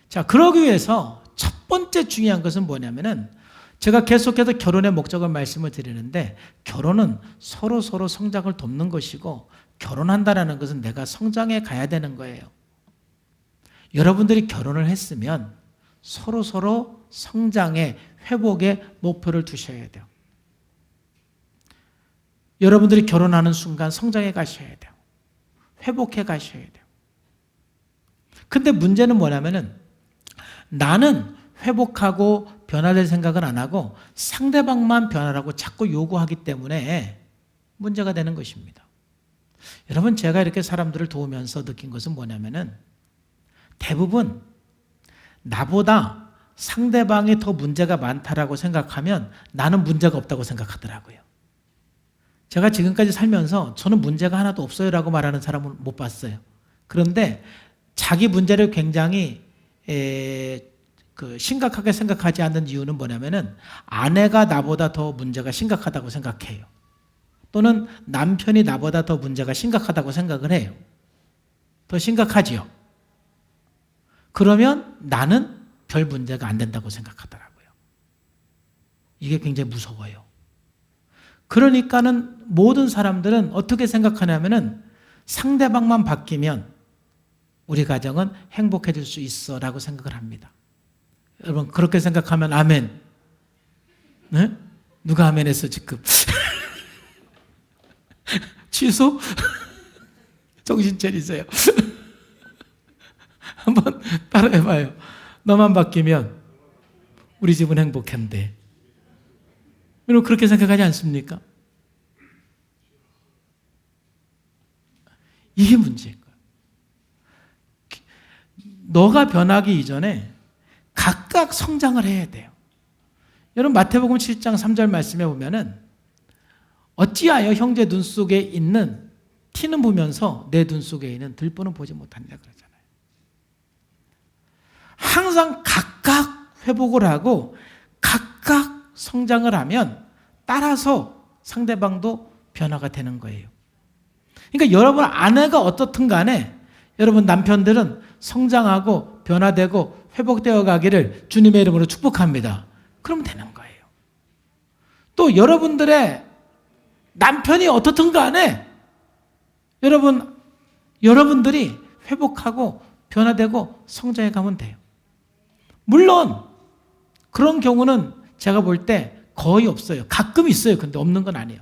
자, 그러기 위해서 첫 번째 중요한 것은 뭐냐면은 제가 계속해서 결혼의 목적을 말씀을 드리는데 결혼은 서로 성장을 돕는 것이고 결혼한다는 것은 내가 성장해 가야 되는 거예요. 여러분들이 결혼을 했으면 서로 성장의 회복의 목표를 두셔야 돼요. 여러분들이 결혼하는 순간 성장해 가셔야 돼요. 회복해 가셔야 돼요. 근데 문제는 뭐냐면은 나는 회복하고 변화될 생각은 안 하고 상대방만 변화라고 자꾸 요구하기 때문에 문제가 되는 것입니다. 여러분, 제가 이렇게 사람들을 도우면서 느낀 것은 뭐냐면은 대부분 나보다 상대방이 더 문제가 많다라고 생각하면 나는 문제가 없다고 생각하더라고요. 제가 지금까지 살면서 저는 문제가 하나도 없어요라고 말하는 사람은 못 봤어요. 그런데 자기 문제를 굉장히 심각하게 생각하지 않는 이유는 뭐냐면은 아내가 나보다 더 문제가 심각하다고 생각해요. 또는 남편이 나보다 더 문제가 심각하다고 생각을 해요. 더 심각하지요. 그러면 나는 별 문제가 안 된다고 생각하더라고요. 이게 굉장히 무서워요. 그러니까는 모든 사람들은 어떻게 생각하냐면은 상대방만 바뀌면 우리 가정은 행복해질 수 있어 라고 생각을 합니다. 여러분, 그렇게 생각하면 아멘. 네? 누가 아멘 했어 지금? 취소? 정신 차리세요. 한번 따라해봐요. 너만 바뀌면 우리 집은 행복한데. 여러분, 그렇게 생각하지 않습니까? 이게 문제인 거예요. 너가 변하기 이전에 각각 성장을 해야 돼요. 여러분, 마태복음 7장 3절 말씀에 보면은 어찌하여 형제 눈 속에 있는 티는 보면서 내 눈 속에 있는 들보는 보지 못한다 그러잖아요. 항상 각각 회복을 하고 각각 성장을 하면 따라서 상대방도 변화가 되는 거예요. 그러니까 여러분 아내가 어떻든 간에 여러분 남편들은 성장하고 변화되고 회복되어 가기를 주님의 이름으로 축복합니다. 그러면 되는 거예요. 또 여러분들의 남편이 어떻든 간에 여러분들이 회복하고 변화되고 성장해 가면 돼요. 물론 그런 경우는 제가 볼 때 거의 없어요. 가끔 있어요. 근데 없는 건 아니에요.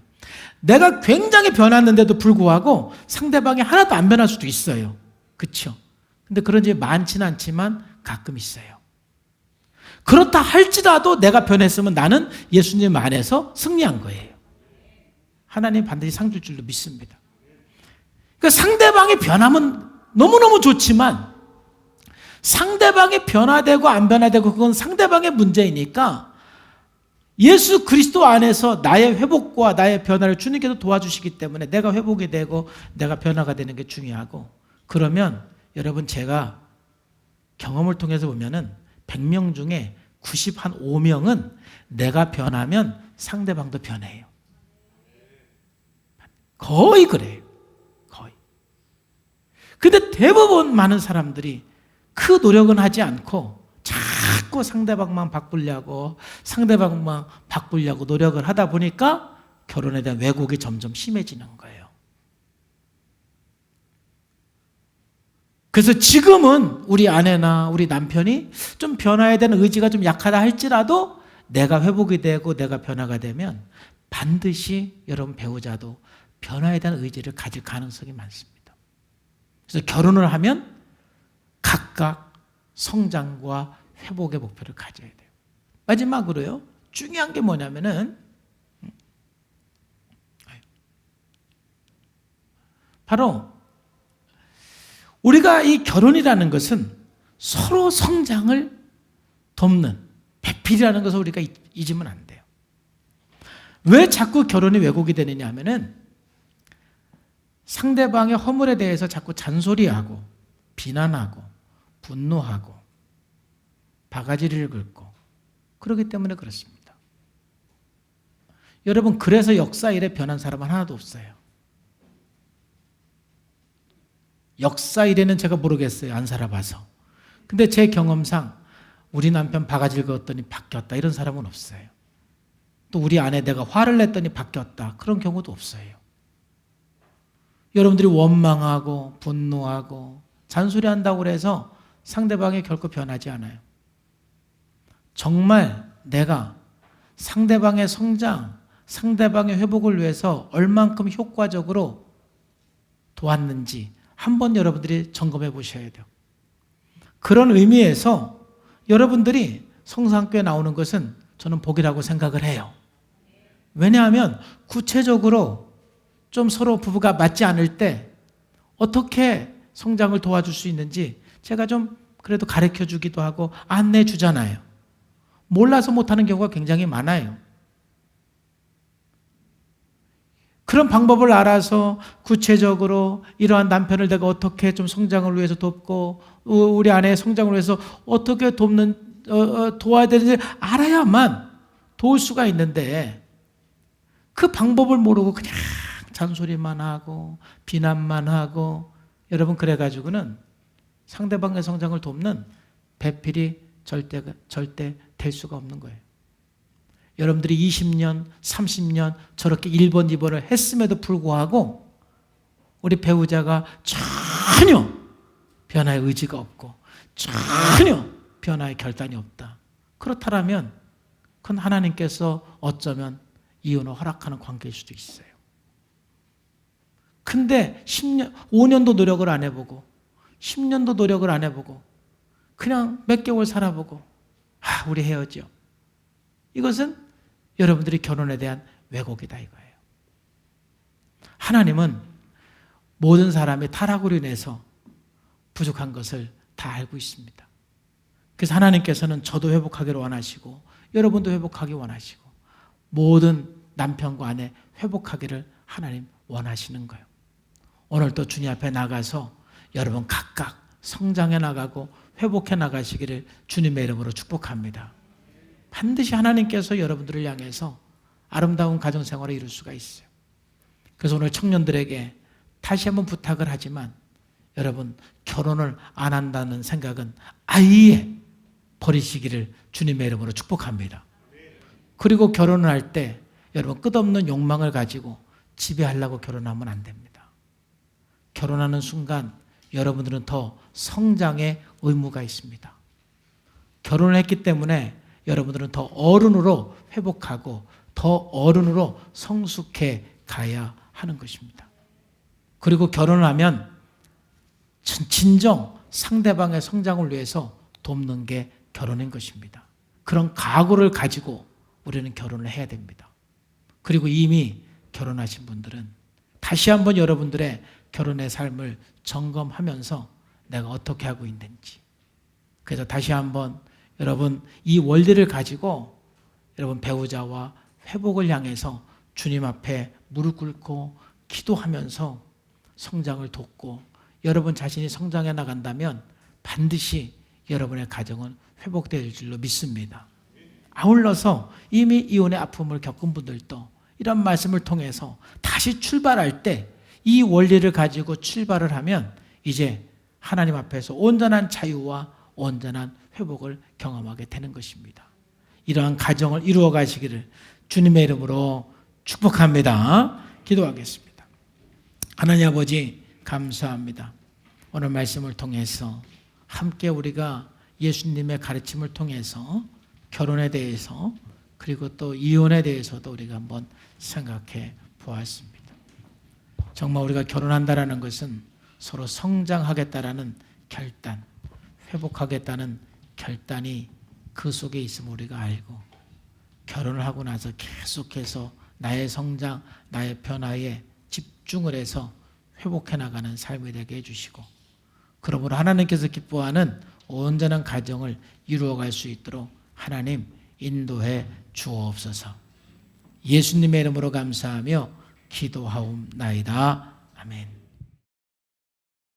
내가 굉장히 변했는데도 불구하고 상대방이 하나도 안 변할 수도 있어요. 그렇죠? 근데 그런 게 많지는 않지만 가끔 있어요. 그렇다 할지라도 내가 변했으면 나는 예수님 안에서 승리한 거예요. 하나님 반드시 상 줄 줄로 믿습니다. 그러니까 상대방이 변하면 너무너무 좋지만 상대방이 변화되고 안 변화되고 그건 상대방의 문제이니까 예수 그리스도 안에서 나의 회복과 나의 변화를 주님께서 도와주시기 때문에 내가 회복이 되고 내가 변화가 되는 게 중요하고, 그러면 여러분 제가 경험을 통해서 보면은 100명 중에 95명은 내가 변하면 상대방도 변해요. 거의 그래요. 거의. 근데 대부분 많은 사람들이 그 노력은 하지 않고 자꾸 상대방만 바꾸려고 노력을 하다 보니까 결혼에 대한 왜곡이 점점 심해지는 거예요. 그래서 지금은 우리 아내나 우리 남편이 좀 변화에 대한 의지가 좀 약하다 할지라도 내가 회복이 되고 내가 변화가 되면 반드시 여러분 배우자도 변화에 대한 의지를 가질 가능성이 많습니다. 그래서 결혼을 하면 각각 성장과 회복의 목표를 가져야 돼요. 마지막으로요, 중요한 게 뭐냐면은 바로 우리가 이 결혼이라는 것은 서로 성장을 돕는 배필이라는 것을 우리가 잊으면 안 돼요. 왜 자꾸 결혼이 왜곡이 되느냐 하면은 상대방의 허물에 대해서 자꾸 잔소리하고 비난하고 분노하고 바가지를 긁고 그렇기 때문에 그렇습니다. 여러분, 그래서 역사 이래 변한 사람은 하나도 없어요. 역사 이래는 제가 모르겠어요. 안 살아봐서. 근데 제 경험상 우리 남편 바가지를 긁었더니 바뀌었다 이런 사람은 없어요. 또 우리 아내 내가 화를 냈더니 바뀌었다 그런 경우도 없어요. 여러분들이 원망하고 분노하고 잔소리한다고 해서 상대방이 결코 변하지 않아요. 정말 내가 상대방의 성장, 상대방의 회복을 위해서 얼만큼 효과적으로 도왔는지 한번 여러분들이 점검해 보셔야 돼요. 그런 의미에서 여러분들이 성사학교에 나오는 것은 저는 복이라고 생각을 해요. 왜냐하면 구체적으로 좀 서로 부부가 맞지 않을 때 어떻게 성장을 도와줄 수 있는지 제가 좀 그래도 가르쳐 주기도 하고 안내해 주잖아요. 몰라서 못하는 경우가 굉장히 많아요. 그런 방법을 알아서 구체적으로 이러한 남편을 내가 어떻게 좀 성장을 위해서 돕고 우리 아내의 성장을 위해서 어떻게 도와야 되는지 알아야만 도울 수가 있는데 그 방법을 모르고 그냥 잔소리만 하고 비난만 하고 여러분 그래가지고는 상대방의 성장을 돕는 배필이 절대 될 수가 없는 거예요. 여러분들이 20년, 30년 저렇게 1번, 2번을 했음에도 불구하고 우리 배우자가 전혀 변화의 의지가 없고 전혀 변화의 결단이 없다. 그렇다면 그건 하나님께서 어쩌면 이혼을 허락하는 관계일 수도 있어요. 근데 10년, 5년도 노력을 안 해보고 10년도 노력을 안 해보고 그냥 몇 개월 살아보고 우리 헤어져. 이것은 여러분들이 결혼에 대한 왜곡이다 이거예요. 하나님은 모든 사람이 타락으로 인해서 부족한 것을 다 알고 있습니다. 그래서 하나님께서는 저도 회복하기를 원하시고 여러분도 회복하기 원하시고 모든 남편과 아내 회복하기를 하나님 원하시는 거예요. 오늘 또 주님 앞에 나가서 여러분 각각 성장해 나가고 회복해 나가시기를 주님의 이름으로 축복합니다. 반드시 하나님께서 여러분들을 향해서 아름다운 가정생활을 이룰 수가 있어요. 그래서 오늘 청년들에게 다시 한번 부탁을 하지만 여러분 결혼을 안 한다는 생각은 아예 버리시기를 주님의 이름으로 축복합니다. 그리고 결혼을 할 때 여러분 끝없는 욕망을 가지고 지배하려고 결혼하면 안 됩니다. 결혼하는 순간 여러분들은 더 성장의 의무가 있습니다. 결혼을 했기 때문에 여러분들은 더 어른으로 회복하고 더 어른으로 성숙해 가야 하는 것입니다. 그리고 결혼을 하면 진정 상대방의 성장을 위해서 돕는 게 결혼인 것입니다. 그런 각오를 가지고 우리는 결혼을 해야 됩니다. 그리고 이미 결혼하신 분들은 다시 한번 여러분들의 결혼의 삶을 점검하면서 내가 어떻게 하고 있는지, 그래서 다시 한번 여러분 이 원리를 가지고 여러분 배우자와 회복을 향해서 주님 앞에 무릎 꿇고 기도하면서 성장을 돕고 여러분 자신이 성장해 나간다면 반드시 여러분의 가정은 회복될 줄로 믿습니다. 아울러서 이미 이혼의 아픔을 겪은 분들도 이런 말씀을 통해서 다시 출발할 때 이 원리를 가지고 출발을 하면 이제 하나님 앞에서 온전한 자유와 온전한 회복을 경험하게 되는 것입니다. 이러한 가정을 이루어 가시기를 주님의 이름으로 축복합니다. 기도하겠습니다. 하나님 아버지 감사합니다. 오늘 말씀을 통해서 함께 우리가 예수님의 가르침을 통해서 결혼에 대해서 그리고 또 이혼에 대해서도 우리가 한번 생각해 보았습니다. 정말 우리가 결혼한다라는 것은 서로 성장하겠다라는 결단, 회복하겠다는 결단이 그 속에 있음을 우리가 알고 결혼을 하고 나서 계속해서 나의 성장, 나의 변화에 집중을 해서 회복해 나가는 삶이 되게 해주시고 그러므로 하나님께서 기뻐하는 온전한 가정을 이루어갈 수 있도록 하나님 인도해 주옵소서. 예수님의 이름으로 감사하며 기도하옵나이다.